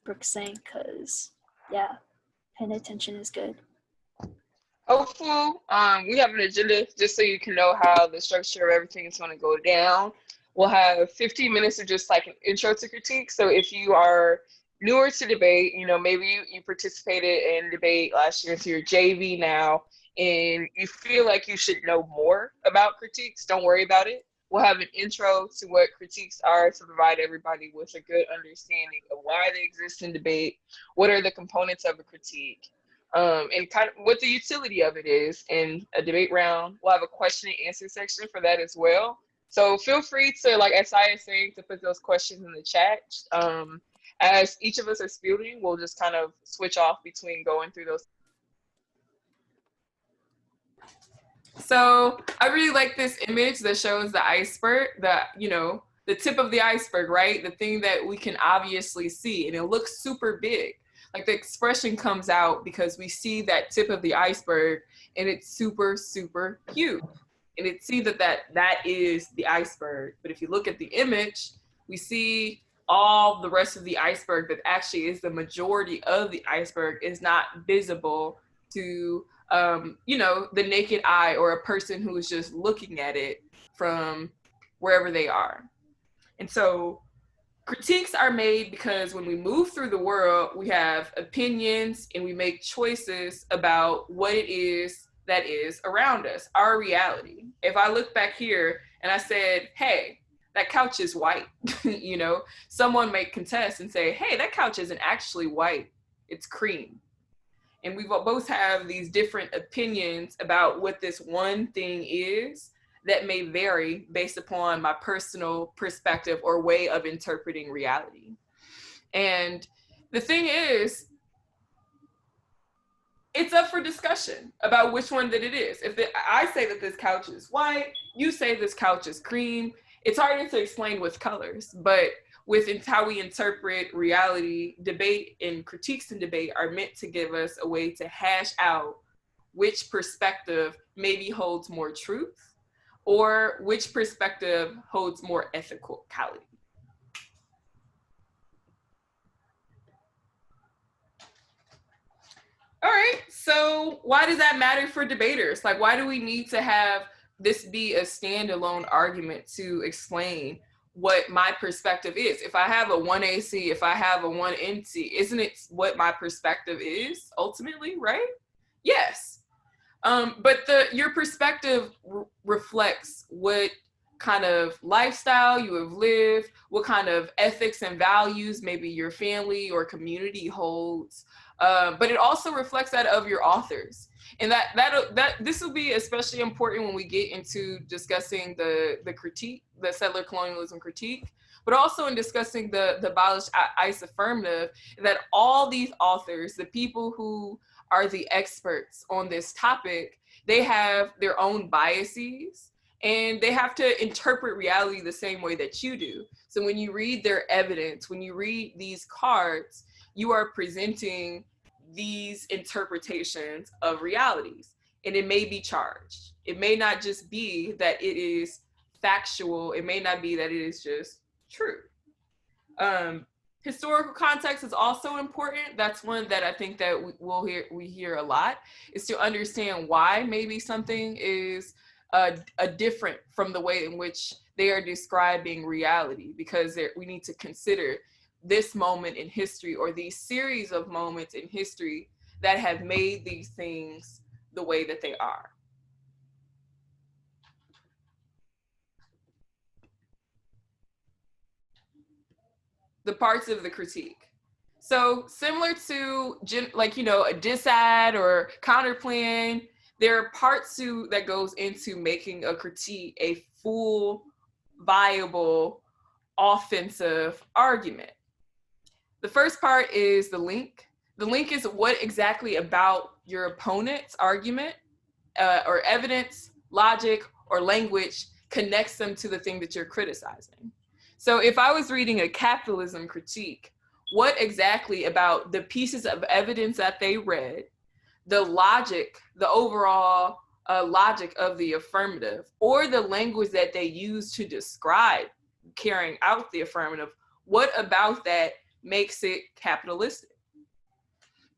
Brooke's saying, because, yeah, paying attention is good. Hopeful. We have an agenda just so you can know how the structure of everything is going to go down. We'll have 15 minutes of just like an intro to critique. So if you are newer to debate, you know, maybe you participated in debate last year, so you're JV now, and you feel like you should know more about critiques, don't worry about it. We'll have an intro to what critiques are to provide everybody with a good understanding of why they exist in debate, what are the components of a critique, and kind of what the utility of it is in a debate round. We'll have a question and answer section for that as well. So feel free to, like as I is saying, to put those questions in the chat. As each of us are spewing, we'll just kind of switch off between going through those. So I really like this image that shows the iceberg, the tip of the iceberg, right? The thing that we can obviously see, and it looks super big. Like the expression comes out because we see that tip of the iceberg and it's super, super huge. And it see that is the iceberg. But if you look at the image, we see all the rest of the iceberg that actually is the majority of the iceberg is not visible to the naked eye or a person who is just looking at it from wherever they are. And so critiques are made because when we move through the world, we have opinions and we make choices about what it is that is around us, our reality. If I look back here and I said, hey, that couch is white, someone may contest and say, hey, that couch isn't actually white, it's cream. And we both have these different opinions about what this one thing is that may vary based upon my personal perspective or way of interpreting reality. And the thing is, it's up for discussion about which one that it is. If I say that this couch is white, you say this couch is cream, it's harder to explain with colors, but with how we interpret reality, debate and critiques and debate are meant to give us a way to hash out which perspective maybe holds more truth or which perspective holds more ethicality. All right, so why does that matter for debaters? Like, why do we need to have this be a standalone argument to explain what my perspective is? If I have a 1AC, if I have a 1NC, isn't it what my perspective is ultimately, right? Yes. But your perspective reflects what kind of lifestyle you have lived, what kind of ethics and values maybe your family or community holds. But it also reflects that of your authors. And that this will be especially important when we get into discussing the critique, the settler colonialism critique, but also in discussing the abolished ICE affirmative, that all these authors, the people who are the experts on this topic, they have their own biases and they have to interpret reality the same way that you do. So when you read their evidence, when you read these cards, you are presenting these interpretations of realities, and it may be charged. It may not just be that it is factual. It may not be that it is just true. Historical context is also important. That's one that I think that we hear a lot, is to understand why maybe something is a different from the way in which they are describing reality, because we need to consider this moment in history or these series of moments in history that have made these things the way that they are. The parts of the critique. So similar to a disad or counterplan, there are parts that goes into making a critique a full, viable, offensive argument. The first part is the link. The link is what exactly about your opponent's argument or evidence, logic, or language connects them to the thing that you're criticizing. So if I was reading a capitalism critique, what exactly about the pieces of evidence that they read, the logic, the overall logic of the affirmative, or the language that they use to describe carrying out the affirmative, what about that makes it capitalistic.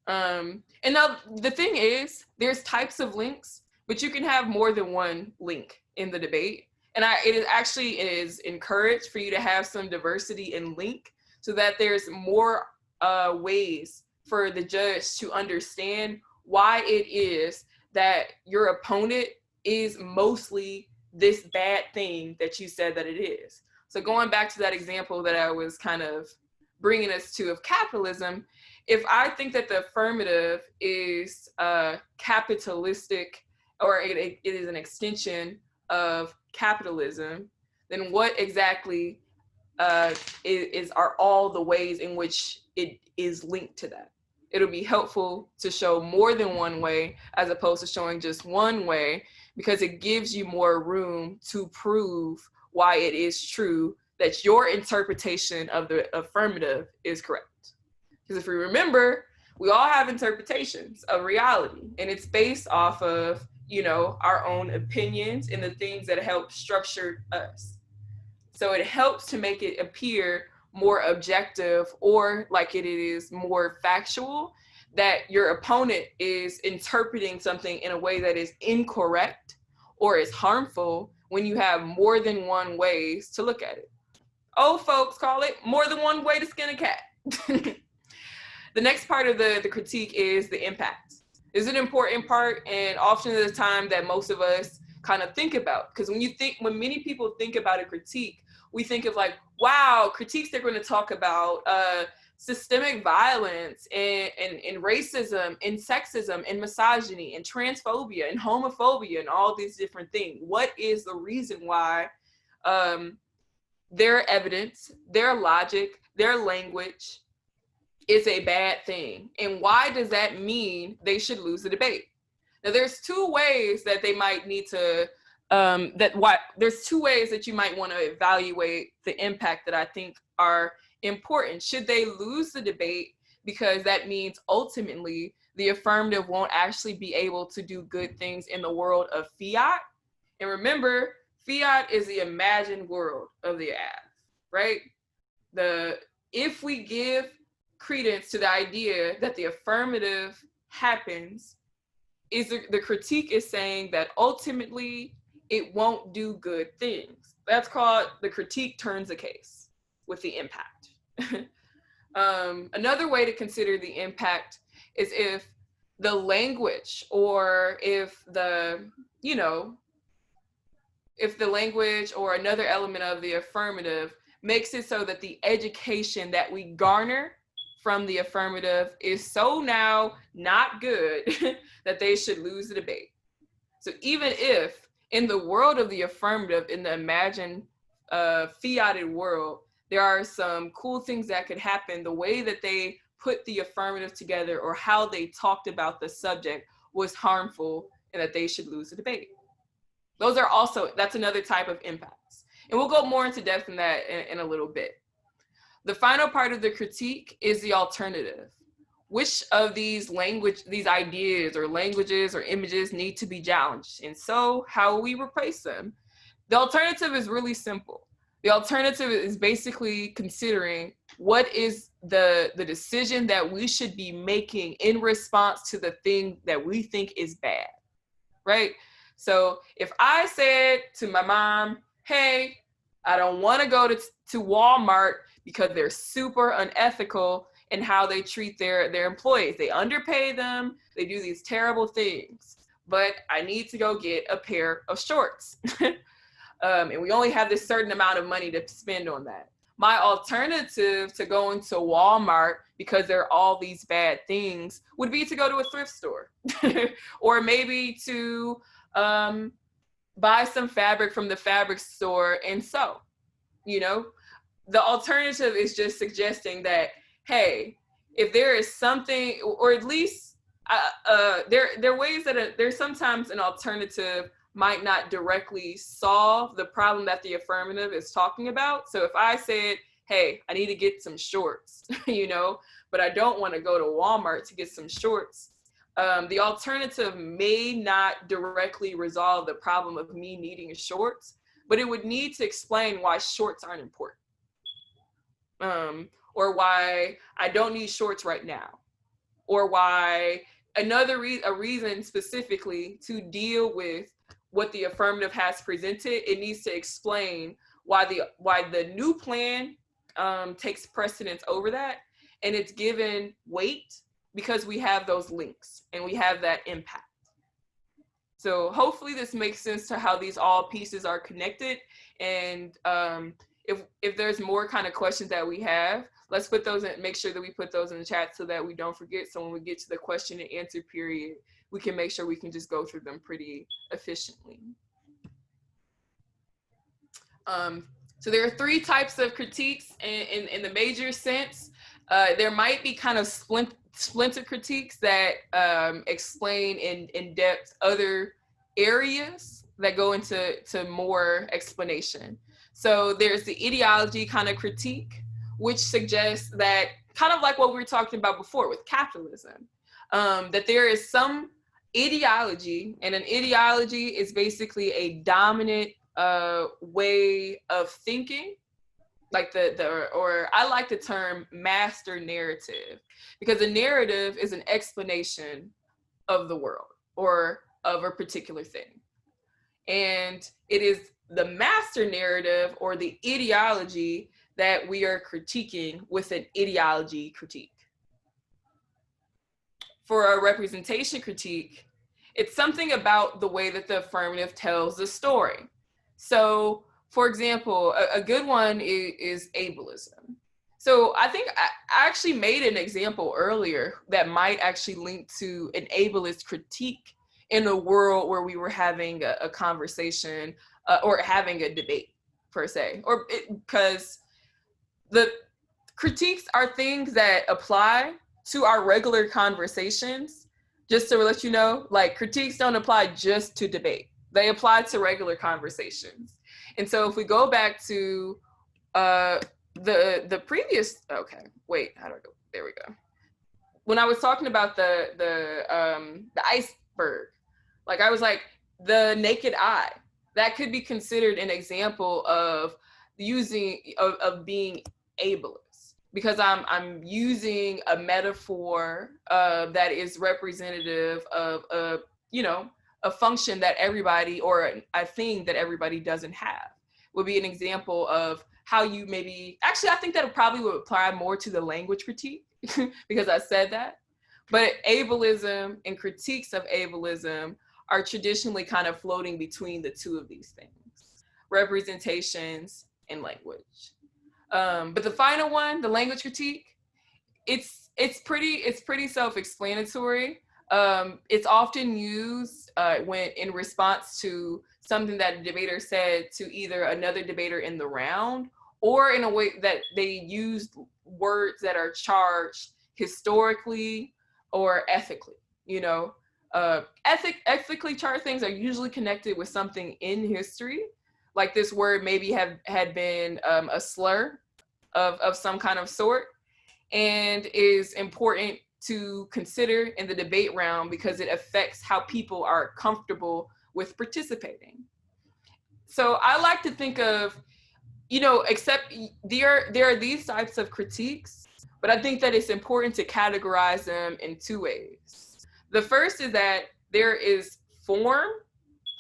And now the thing is, there's types of links, but you can have more than one link in the debate. And it is encouraged for you to have some diversity in link so that there's more ways for the judge to understand why it is that your opponent is mostly this bad thing that you said that it is. So going back to that example that I was kind of bringing us to of capitalism, if I think that the affirmative is capitalistic, or it is an extension of capitalism, then what exactly are all the ways in which it is linked to that? It'll be helpful to show more than one way as opposed to showing just one way, because it gives you more room to prove why it is true that your interpretation of the affirmative is correct. Because if we remember, we all have interpretations of reality, and it's based off of, you know, our own opinions and the things that help structure us. So it helps to make it appear more objective, or like it is more factual, that your opponent is interpreting something in a way that is incorrect or is harmful when you have more than one ways to look at it. Old folks call it more than one way to skin a cat. The next part of the critique is the impact. This is an important part, and often the time that most of us kind of think about, because when many people think about a critique, we think of like, wow, critiques, they're going to talk about systemic violence and racism and sexism and misogyny and transphobia and homophobia and all these different things. What is the reason why their evidence, their logic, their language is a bad thing? And why does that mean they should lose the debate? Now, there's two ways that they might need to there's two ways that you might want to evaluate the impact that I think are important. Should they lose the debate because that means ultimately the affirmative won't actually be able to do good things in the world of fiat? And remember, fiat is the imagined world of the ad, right? If we give credence to the idea that the affirmative happens, is the critique is saying that ultimately it won't do good things. That's called the critique turns a case with the impact. Another way to consider the impact is if the language, or if the language or another element of the affirmative makes it so that the education that we garner from the affirmative is so now not good that they should lose the debate. So even if in the world of the affirmative, in the imagined fiated world, there are some cool things that could happen, the way that they put the affirmative together or how they talked about the subject was harmful and that they should lose the debate. That's another type of impacts. And we'll go more into depth in that in a little bit. The final part of the critique is the alternative. Which of these ideas or languages or images need to be challenged? And so how will we replace them? The alternative is really simple. The alternative is basically considering what is the decision that we should be making in response to the thing that we think is bad, right? So if I said to my mom, hey, I don't want to go to Walmart because they're super unethical in how they treat their employees. They underpay them, they do these terrible things, but I need to go get a pair of shorts. And we only have this certain amount of money to spend on that. My alternative to going to Walmart because there are all these bad things would be to go to a thrift store or maybe to buy some fabric from the fabric store and sew. The alternative is just suggesting that, hey, if there is something, or at least there are ways that there's sometimes an alternative might not directly solve the problem that the affirmative is talking about. So if I said, hey, I need to get some shorts, but I don't want to go to Walmart to get some shorts, the alternative may not directly resolve the problem of me needing shorts, but it would need to explain why shorts aren't important. or why I don't need shorts right now, or why a reason specifically to deal with what the affirmative has presented, it needs to explain why the new plan takes precedence over that, and it's given weight because we have those links and we have that impact. So hopefully this makes sense to how these all pieces are connected. And if there's more kind of questions that we have, let's put those in, make sure that we put those in the chat so that we don't forget. So when we get to the question and answer period, we can make sure we can just go through them pretty efficiently. So there are 3 types of critiques in the major sense. There might be kind of splinter critiques that explain in depth other areas that go into more explanation. So there's the ideology kind of critique, which suggests that, kind of like what we were talking about before with capitalism, that there is some ideology, and an ideology is basically a dominant way of thinking, like or I like the term master narrative, because a narrative is an explanation of the world or of a particular thing. And it is the master narrative or the ideology that we are critiquing with an ideology critique. For a representation critique, it's something about the way that the affirmative tells the story. So, for example, a good one is ableism. So I think I actually made an example earlier that might actually link to an ableist critique in a world where we were having a conversation or having a debate per se, because the critiques are things that apply to our regular conversations. Just to let you know, like, critiques don't apply just to debate. They apply to regular conversations. And so if we go back to the previous, okay, wait, how do I go? There we go. When I was talking about the iceberg, like, I was like, the naked eye, that could be considered an example of being ableist, because I'm using a metaphor that is representative of a function that everybody, or a thing that everybody doesn't have. Would be an example of how you maybe, actually, I think that probably would apply more to the language critique because I said that. But ableism and critiques of ableism are traditionally kind of floating between the two of these things, representations and language. But the final one, the language critique, it's pretty self-explanatory. It's often used when in response to something that a debater said to either another debater in the round, or in a way that they used words that are charged historically or ethically. Ethically charged things are usually connected with something in history, like this word maybe had been a slur of some kind of sort, and is important to consider in the debate round because it affects how people are comfortable with participating. So I like to think of, except there are these types of critiques, but I think that it's important to categorize them in 2 ways. The first is that there is form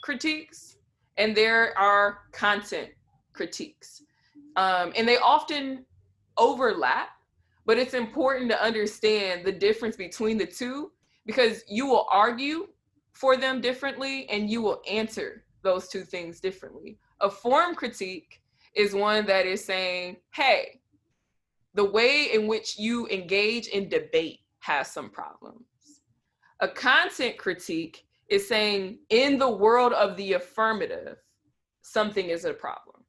critiques and there are content critiques. And they often overlap, but it's important to understand the difference between the two, because you will argue for them differently and you will answer those 2 things differently. A form critique is one that is saying, hey, the way in which you engage in debate has some problems. A content critique is saying, in the world of the affirmative, something is a problem.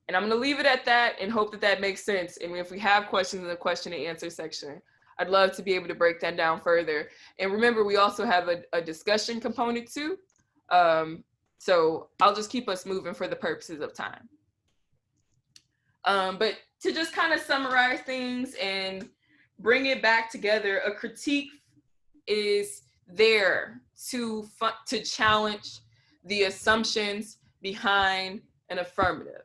And I'm going to leave it at that and hope that that makes sense. And if we have questions in the question and answer section, I'd love to be able to break that down further. And remember, we also have a discussion component too. So I'll just keep us moving for the purposes of time. But to just kind of summarize things and bring it back together, a critique is there to challenge the assumptions behind an affirmative.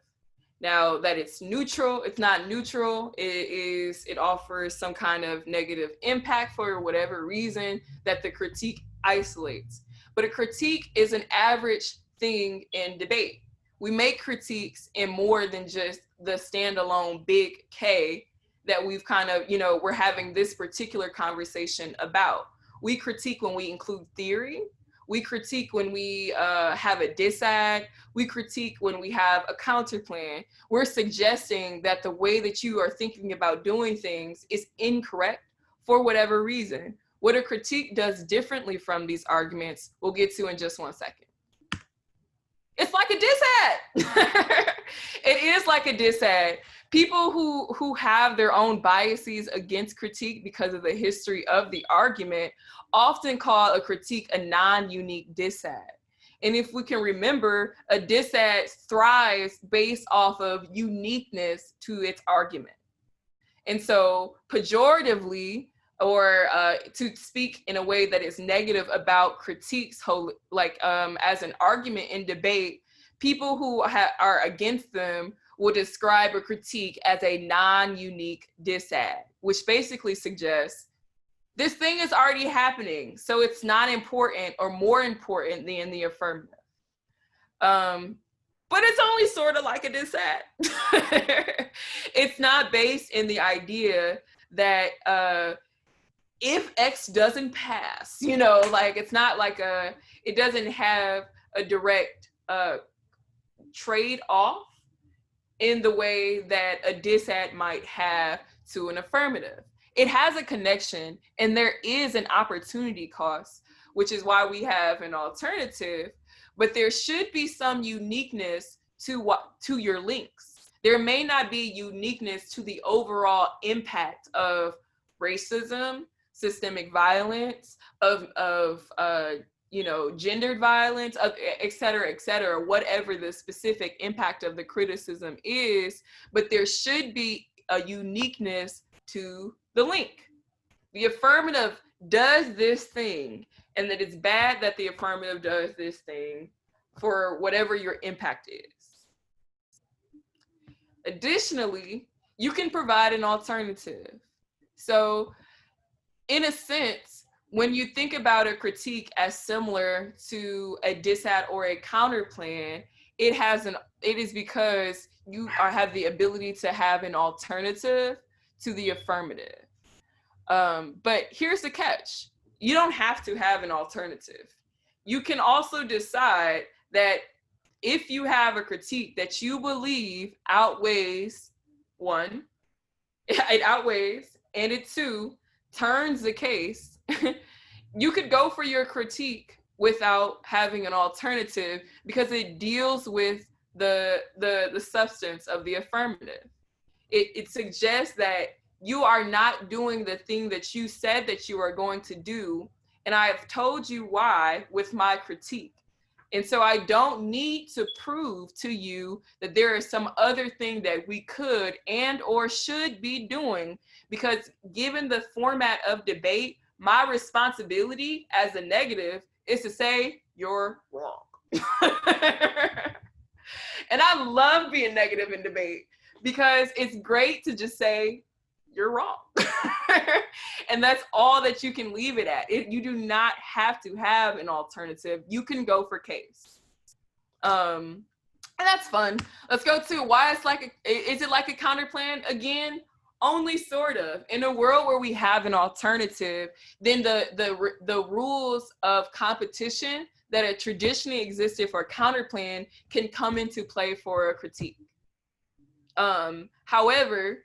Now that it's neutral, it's not neutral. It offers some kind of negative impact for whatever reason that the critique isolates. But a critique is an average thing in debate. We make critiques in more than just the standalone big K that we've kind of, we're having this particular conversation about. We critique when we include theory. We critique when we have a disad. We critique when we have a counter plan. We're suggesting that the way that you are thinking about doing things is incorrect for whatever reason. What a critique does differently from these arguments, we'll get to in just one second. It's like a disad. It is like a disad. People who have their own biases against critique because of the history of the argument often call a critique a non-unique disad. And if we can remember, a disad thrives based off of uniqueness to its argument. And so pejoratively, or to speak in a way that is negative about critiques, as an argument in debate, people who are against them will describe a critique as a non-unique disad, which basically suggests this thing is already happening, so it's not important or more important than the affirmative. But it's only sort of like a disad. It's not based in the idea that if X doesn't pass, it's not like it doesn't have a direct trade-off in the way that a disad might have to an affirmative. It has a connection, and there is an opportunity cost, which is why we have an alternative, but there should be some uniqueness to your links. There may not be uniqueness to the overall impact of racism, systemic violence, of gendered violence, et cetera, whatever the specific impact of the criticism is, but there should be a uniqueness to the link. The affirmative does this thing, and that it's bad that the affirmative does this thing for whatever your impact is. Additionally, you can provide an alternative. So in a sense, when you think about a critique as similar to a disad or a counter plan, it is because you have the ability to have an alternative to the affirmative. But here's the catch. You don't have to have an alternative. You can also decide that if you have a critique that you believe outweighs, one, it outweighs, and it two, turns the case, you could go for your critique without having an alternative because it deals with the substance of the affirmative. It suggests that you are not doing the thing that you said that you are going to do, and I have told you why with my critique. And so I don't need to prove to you that there is some other thing that we could and or should be doing, because given the format of debate, my responsibility as a negative is to say you're wrong. And I love being negative in debate because it's great to just say you're wrong. And that's all that you can leave it at. You do not have to have an alternative. You can go for case. And that's fun. Let's go to why is it like a counter plan? Again, only sort of. In a world where we have an alternative, then the rules of competition that had traditionally existed for a counter plan can come into play for a critique. However,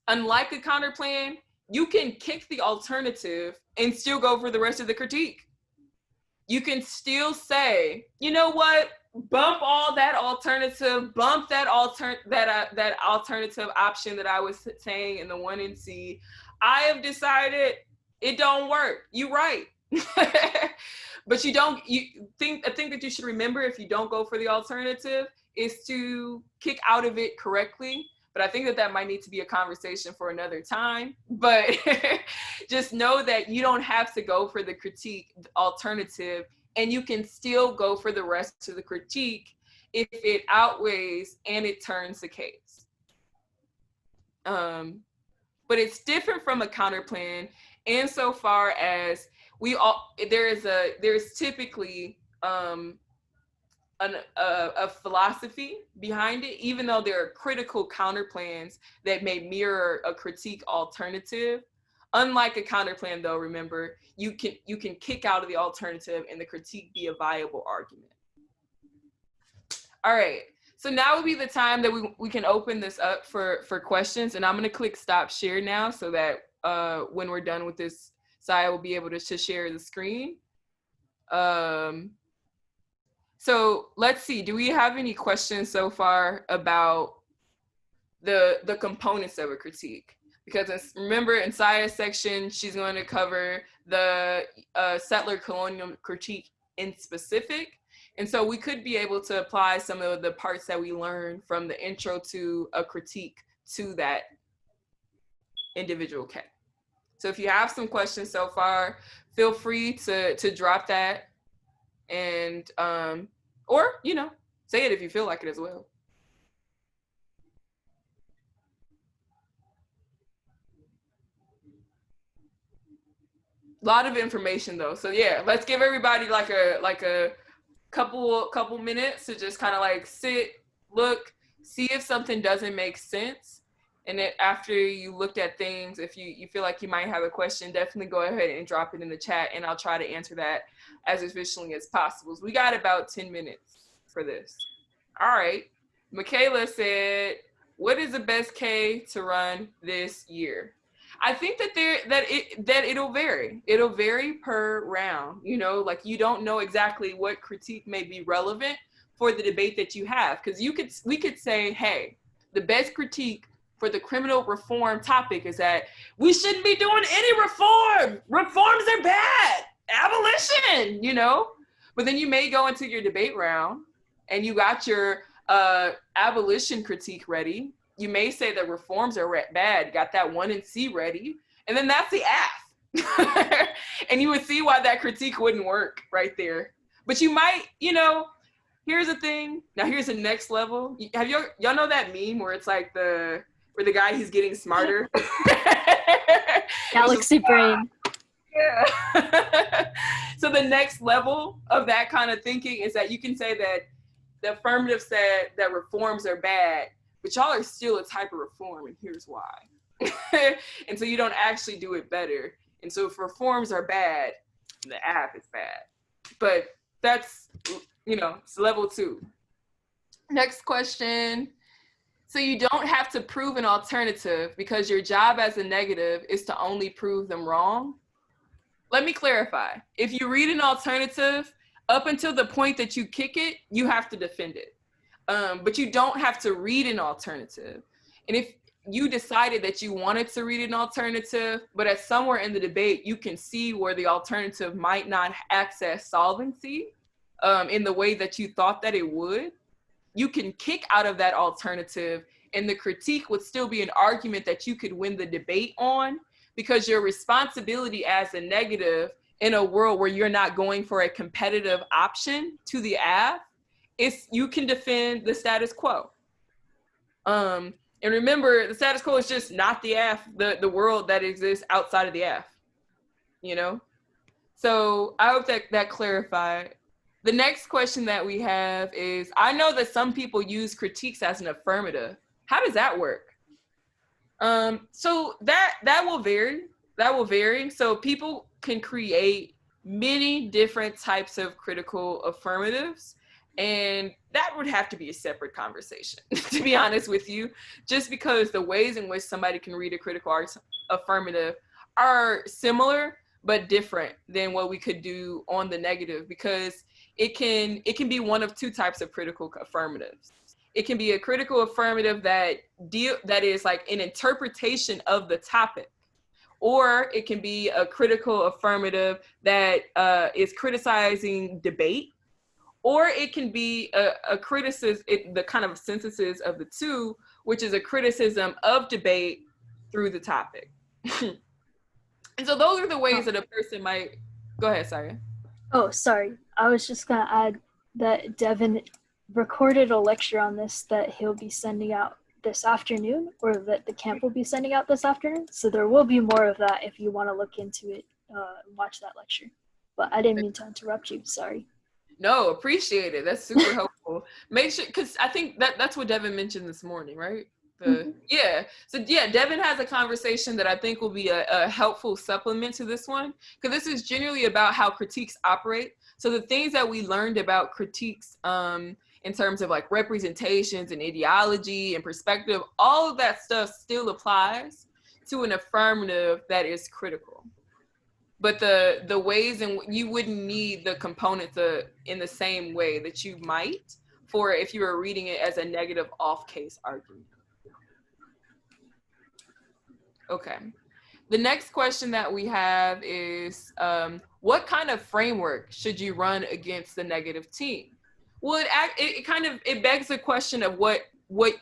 unlike a counter plan, you can kick the alternative and still go for the rest of the critique. You can still say, you know what, bump all that alternative, bump that alternative option that I was saying in the 1 and C. I have decided it don't work. You right. But a thing that you should remember if you don't go for the alternative is to kick out of it correctly. But I think that might need to be a conversation for another time. But just know that you don't have to go for the critique alternative, and you can still go for the rest of the critique. if it outweighs and it turns the case. But it's different from a counterplan insofar as there's typically a philosophy behind it, even though there are critical counterplans that may mirror a critique alternative. Unlike a counterplan, though, remember, you can kick out of the alternative and the critique be a viable argument. All right, so now would be the time that we can open this up for questions, and I'm gonna click stop share now so that when we're done with this, Saya will be able to share the screen. So let's see, do we have any questions so far about the components of a critique? Because remember, in Saya's section, she's going to cover the settler colonial critique in specific. And so we could be able to apply some of the parts that we learned from the intro to a critique to that individual case. So if you have some questions so far, feel free to drop that and, or, you know, say it if you feel like it as well. A lot of information though. So yeah, let's give everybody like a couple minutes to just kind of like sit, look, see if something doesn't make sense. And then after you looked at things, if you feel like you might have a question, definitely go ahead and drop it in the chat and I'll try to answer that as efficiently as possible. So we got about 10 minutes for this. All right. Michaela said, what is the best K to run this year? I think that it'll vary. It'll vary per round. You know, like you don't know exactly what critique may be relevant for the debate that you have. Because we could say, hey, the best critique for the criminal reform topic is that we shouldn't be doing any reform. Reforms are bad. Abolition, you know? But then you may go into your debate round and you got your abolition critique ready. You may say that reforms are bad, got that 1 and C ready, and then that's the F. And you would see why that critique wouldn't work right there. But you might, you know, here's the thing. Now here's the next level. Have y'all know that meme where it's like where the guy, he's getting smarter? Galaxy brain. Yeah. So the next level of that kind of thinking is that you can say that the affirmative said that reforms are bad, but y'all are still a type of reform, and here's why. And so you don't actually do it better. And so if reforms are bad, the app is bad. But that's, you know, it's level 2. Next question. So you don't have to prove an alternative because your job as a negative is to only prove them wrong? Let me clarify. If you read an alternative, up until the point that you kick it, you have to defend it. But you don't have to read an alternative. And if you decided that you wanted to read an alternative, but at somewhere in the debate, you can see where the alternative might not access solvency in the way that you thought that it would, you can kick out of that alternative and the critique would still be an argument that you could win the debate on, because your responsibility as a negative in a world where you're not going for a competitive option to the F, you can defend the status quo. And remember, the status quo is just not the F, the world that exists outside of the F, you know? So I hope that clarified. The next question that we have is, I know that some people use critiques as an affirmative. How does that work? So that will vary. That will vary. So people can create many different types of critical affirmatives. And that would have to be a separate conversation, to be honest with you, just because the ways in which somebody can read a critical affirmative are similar, but different than what we could do on the negative, because it can be one of 2 types of critical affirmatives. It can be a critical affirmative that is like an interpretation of the topic, or it can be a critical affirmative that is criticizing debate. Or it can be a criticism, the kind of synthesis of the 2, which is a criticism of debate through the topic. And so those are the ways that a person might, go ahead, sorry. Oh, sorry. I was just gonna add that Devin recorded a lecture on this that he'll be sending out this afternoon, or that the camp will be sending out this afternoon. So there will be more of that if you want to look into it and watch that lecture. But I didn't mean to interrupt you. Sorry. No, appreciate it. That's super helpful. Make sure, because I think that's what Devin mentioned this morning, right? Yeah. So yeah, Devin has a conversation that I think will be a helpful supplement to this one, because this is generally about how critiques operate. So the things that we learned about critiques in terms of like representations and ideology and perspective, all of that stuff still applies to an affirmative that is critical. But the ways in you wouldn't need the components in the same way that you might for if you were reading it as a negative off case argument. Okay. The next question that we have is, what kind of framework should you run against the negative team? Well, it begs the question of what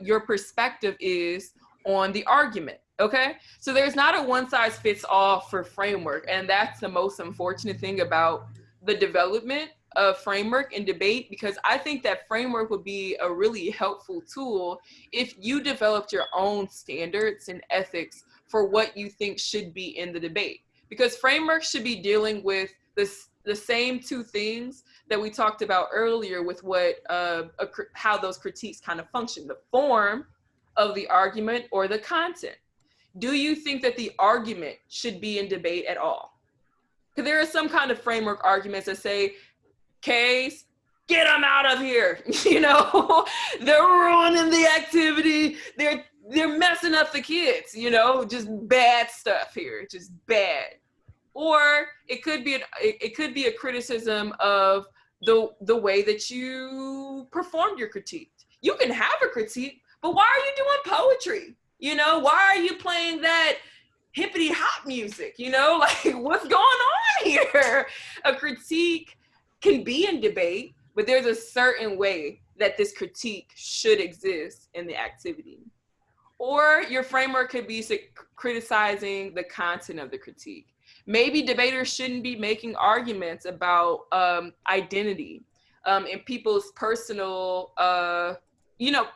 your perspective is on the argument. Okay, so there's not a one size fits all for framework, and that's the most unfortunate thing about the development of framework and debate, because I think that framework would be a really helpful tool if you developed your own standards and ethics for what you think should be in the debate, because framework should be dealing with the same two things that we talked about earlier with what how those critiques kind of function: the form of the argument or the content. Do you think that the argument should be in debate at all? Because there are some kind of framework arguments that say, Case, get them out of here. You know, they're ruining the activity. They're messing up the kids, you know, just bad stuff here, just bad. Or it could be a criticism of the way that you performed your critique. You can have a critique, but why are you doing poetry? You know, why are you playing that hippity hop music? You know, like, what's going on here? A critique can be in debate, but there's a certain way that this critique should exist in the activity. Or your framework could be criticizing the content of the critique. Maybe debaters shouldn't be making arguments about identity and people's personal,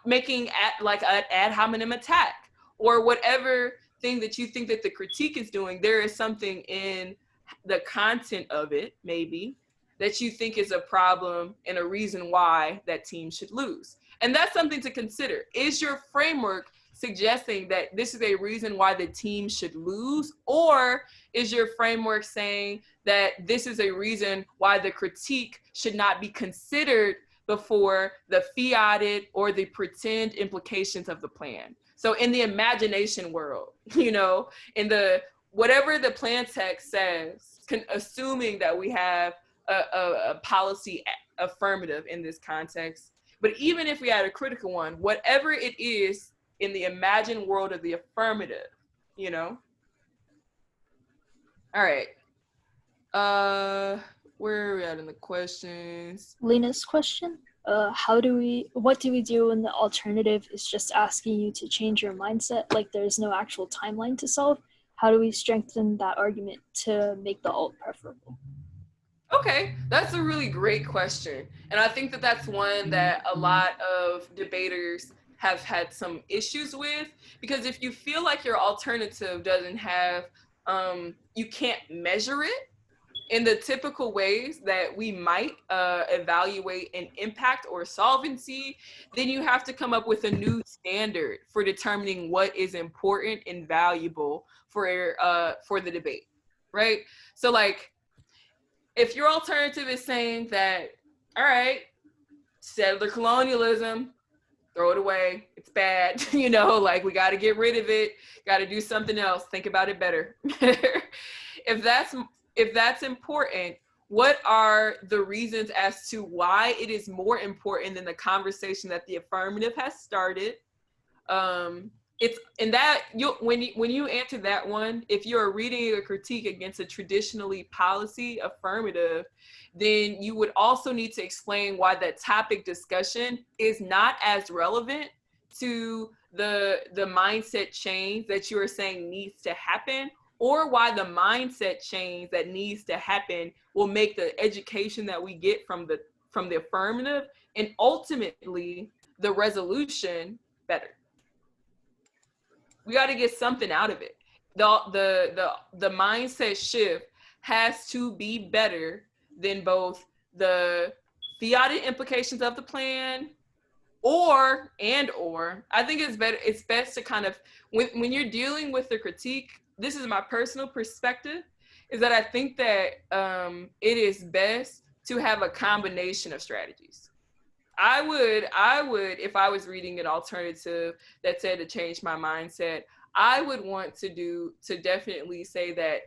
making an ad hominem attack, or whatever thing that you think that the critique is doing. There is something in the content of it, maybe, that you think is a problem and a reason why that team should lose. And that's something to consider. Is your framework suggesting that this is a reason why the team should lose? Or is your framework saying that this is a reason why the critique should not be considered before the fiated or the pretend implications of the plan? So in the imagination world, you know, in the whatever the plan text says, assuming that we have a policy affirmative in this context, but even if we had a critical one, whatever it is in the imagined world of the affirmative, you know? All right. Where are we at in the questions? Lena's question. What do we do when the alternative is just asking you to change your mindset? Like, there's no actual timeline to solve. How do we strengthen that argument to make the alt preferable? Okay, that's a really great question. And I think that that's one that a lot of debaters have had some issues with, because if you feel like your alternative doesn't have, you can't measure it in the typical ways that we might evaluate an impact or solvency, then you have to come up with a new standard for determining what is important and valuable for the debate, right? So like, if your alternative is saying that, all right, settler colonialism, throw it away, it's bad, you know, like, we got to get rid of it, got to do something else, think about it better. If that's important, what are the reasons as to why it is more important than the conversation that the affirmative has started? It's in that when you answer that one, if you're reading a critique against a traditionally policy affirmative, then you would also need to explain why that topic discussion is not as relevant to the mindset change that you are saying needs to happen, or why the mindset change that needs to happen will make the education that we get from from the affirmative, and ultimately the resolution better. We got to get something out of it. The mindset shift has to be better than both the fiated implications of the plan or I think it's best to kind of, when you're dealing with the critique, this is my personal perspective, is that I think that it is best to have a combination of strategies. I would, if I was reading an alternative that said to change my mindset, I would want to definitely say that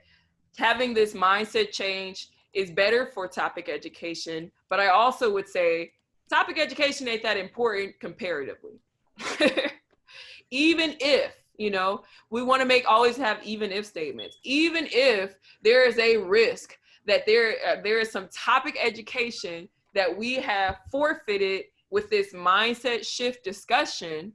having this mindset change is better for topic education, but I also would say topic education ain't that important comparatively. Even if, we want to always have even if statements, even if there is a risk that there is some topic education that we have forfeited with this mindset shift discussion,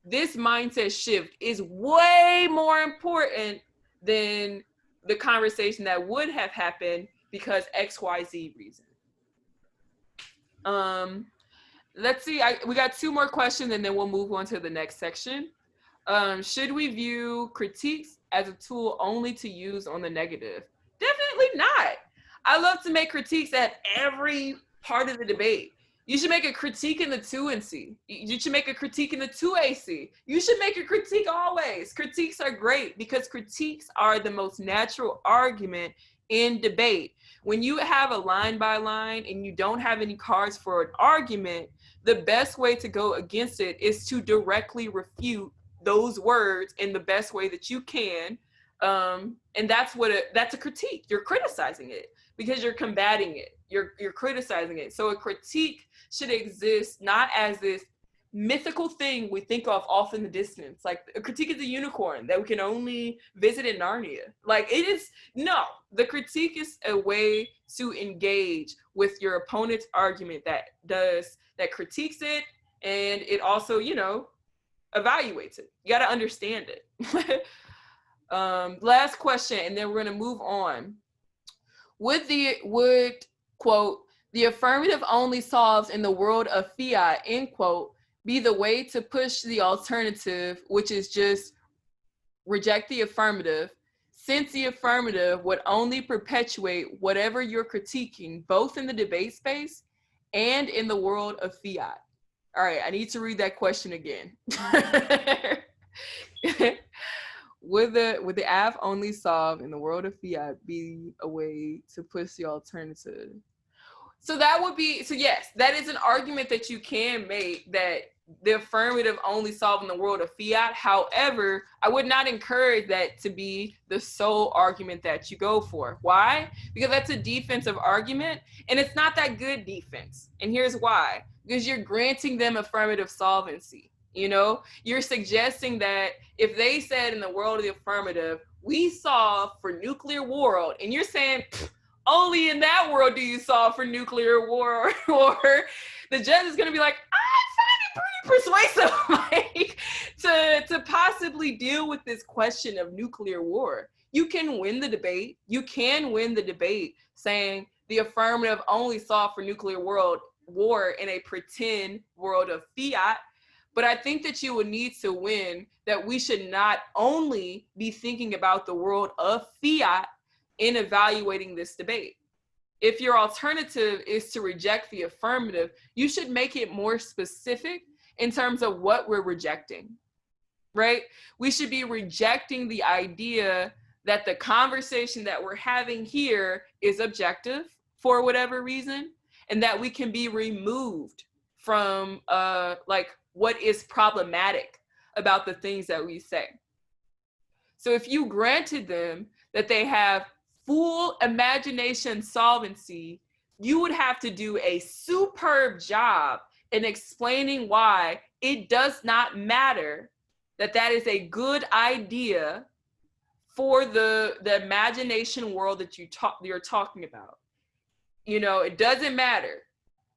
this mindset shift is way more important than the conversation that would have happened because XYZ reason. Let's see, we got 2 more questions and then we'll move on to the next section. Should we view critiques as a tool only to use on the negative? Definitely not. I love to make critiques at every part of the debate. You should make a critique in the 2NC. You should make a critique in the 2AC. You should make a critique always. Critiques are great because critiques are the most natural argument in debate. When you have a line by line and you don't have any cards for an argument, the best way to go against it is to directly refute those words in the best way that you can. And that's a critique. You're criticizing it because you're combating it. You're criticizing it. So a critique should exist not as this mythical thing we think of off in the distance. Like a critique is a unicorn that we can only visit in Narnia. Like the critique is a way to engage with your opponent's argument that critiques it, and it also, evaluates it. You got to understand it. Last question, and then we're going to move on. Would quote, the affirmative only solves in the world of fiat, end quote, be the way to push the alternative, which is just reject the affirmative, since the affirmative would only perpetuate whatever you're critiquing, both in the debate space and in the world of fiat? All right, I need to read that question again. Would the AF only solve in the world of fiat be a way to push the alternative? So yes, that is an argument that you can make, that the affirmative only solve in the world of fiat. However, I would not encourage that to be the sole argument that you go for. Why? Because that's a defensive argument, and it's not that good defense. And here's why. Because you're granting them affirmative solvency. You're suggesting that if they said in the world of the affirmative, we solve for nuclear war, and you're saying, only in that world do you solve for nuclear war, or the judge is going to be like, I find it pretty persuasive to possibly deal with this question of nuclear war. You can win the debate. You can win the debate saying the affirmative only solve for nuclear war in a pretend world of fiat. But I think that you would need to win that we should not only be thinking about the world of fiat in evaluating this debate. If your alternative is to reject the affirmative, you should make it more specific in terms of what we're rejecting, right? We should be rejecting the idea that the conversation that we're having here is objective for whatever reason, and that we can be removed from what is problematic about the things that we say. So if you granted them that they have full imagination solvency, you would have to do a superb job in explaining why it does not matter that is a good idea for the imagination world that you're talking about. It doesn't matter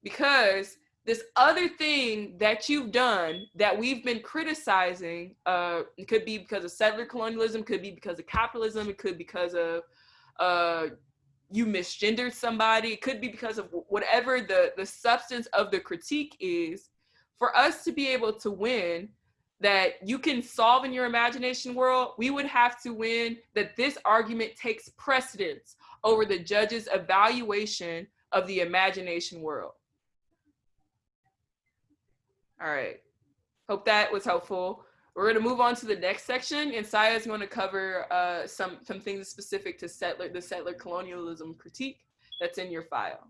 because this other thing that you've done that we've been criticizing, it could be because of settler colonialism, could be because of capitalism, it could be because of you misgendered somebody. It could be because of whatever the substance of the critique is. For us to be able to win, that you can solve in your imagination world, we would have to win that this argument takes precedence over the judge's evaluation of the imagination world. All right. Hope that was helpful. We're going to move on to the next section, and Saya is going to cover some things specific to the settler colonialism critique that's in your file.